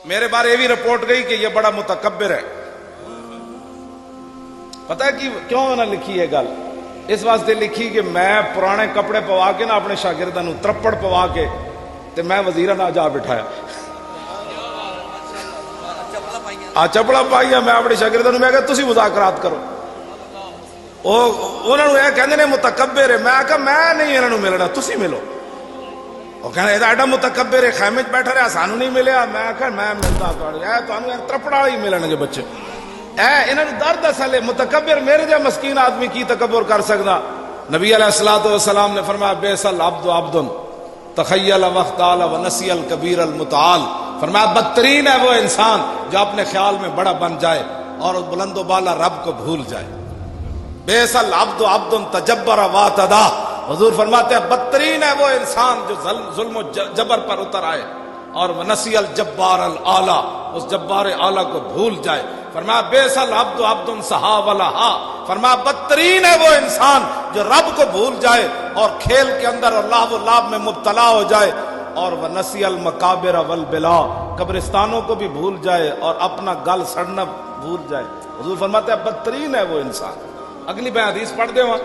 میرے بارے یہ بھی رپورٹ گئی کہ یہ بڑا متکبر ہے. پتہ ہے کہ کیوں انہوں نے لکھی یہ گل؟ اس واسطے لکھی کہ میں پرانے کپڑے پوا کے نا اپنے شاگرداں نوں ترپڑ پوا کے تے میں وزیراں نال جا بٹھایا. چپڑا پائی میں اپنے شاگرداں نوں میں کہا تسی مذاکرات کرو. انہوں نے یہ کہندے نے متکبر ہے. میں کہا میں نہیں انہوں نے ملنا، تسی ملو. وہ کہنا یہ ایڈا متکبر ہے، خیمے چ بیٹھا رہا سانو نہیں ملیا. میں کہا میں ملتا تمہیں ترپڑ والے ہی ملن گے بچے. انہوں نے درد اصل ہے. متکبر میرے جا مسکین آدمی کی تکبر کر سکتا؟ نبی علیہ الصلوۃ والسلام نے فرمایا بیس العبد عبد تخیل واختال ونسی الکبیر المتعال. فرمایا بدترین ہے وہ انسان جو اپنے خیال میں بڑا بن جائے اور بلند و بالا رب کو بھول جائے. بیس العبد عبد تجبر واعتدا. حضور فرماتے ہیں بدترین ہے وہ انسان جو ظلم و جبر پر اتر آئے اور ونسی الجبار الاعلی، اس جبار اعلی کو بھول جائے. فرمایا بیس العبد عبد سہا ولہا. فرمایا بدترین ہے وہ انسان جو رب کو بھول جائے اور کھیل کے اندر اور لہو و لعب میں مبتلا ہو جائے اور ونسی المقابر والبلا، قبرستانوں کو بھی بھول جائے اور اپنا گل سڑنا بھول جائے. حضور فرماتے ہیں بدترین ہے وہ انسان. اگلی میں حدیث پڑھ دے وہاں.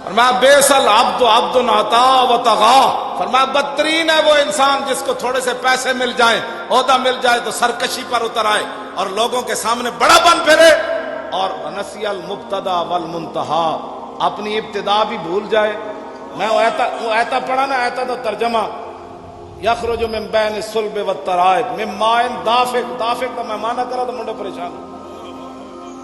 فرمایا بیس العبد عبد عطا و طغا. فرمایا بدترین ہے وہ انسان جس کو تھوڑے سے پیسے مل جائیں، عہدہ مل جائے تو سرکشی پر اتر آئے اور لوگوں کے سامنے بڑا بن پھرے. اور نسی المبتدا والمنتہا، اپنی ابتدا بھی بھول جائے. میں وہ ایتا پڑھا نا، ایتا تو ترجمہ یخرج من بین الصلب والترائب من ماء دافق. دافق کا میں معنی کرا تو منڈے پریشان.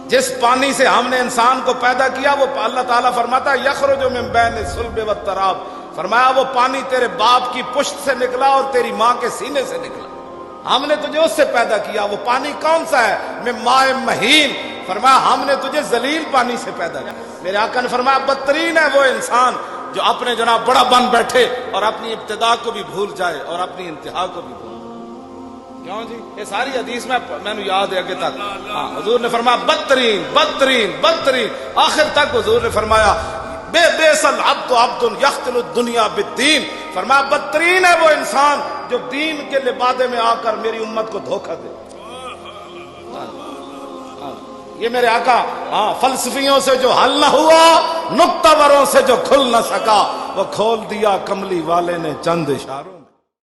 جس پانی سے ہم نے انسان کو پیدا کیا وہ اللہ تعالیٰ فرماتا ہے یخرج من بین الصلب والترائب. فرمایا وہ پانی تیرے باپ کی پشت سے نکلا اور تیری ماں کے سینے سے نکلا. ہم نے تجھے اس سے پیدا کیا. وہ پانی کون سا ہے؟ من ماء مہین. فرمایا ہم نے تجھے ذلیل پانی سے پیدا کیا. میرے آقا نے فرمایا بدترین ہے وہ انسان جو اپنے جناب بڑا بن بیٹھے اور اپنی ابتدا کو بھی بھول جائے اور اپنی انتہا کو بھی بھول جائے. کیوں جی؟ یہ ساری حدیث میں نے یاد ہے آگے تک. ہاں حضور نے فرمایا بدترین بدترین بدترین. آخر تک حضور نے فرمایا بیس العبد عبد یختل الدنیا بالدین. فرمایا بدترین ہے وہ انسان جو دین کے لبادے میں آ کر میری امت کو دھوکہ دے. یہ میرے آقا فلسفیوں سے جو حل نہ ہوا، نکتہ وروں سے جو کھل نہ سکا، وہ کھول دیا کملی والے نے چند اشاروں.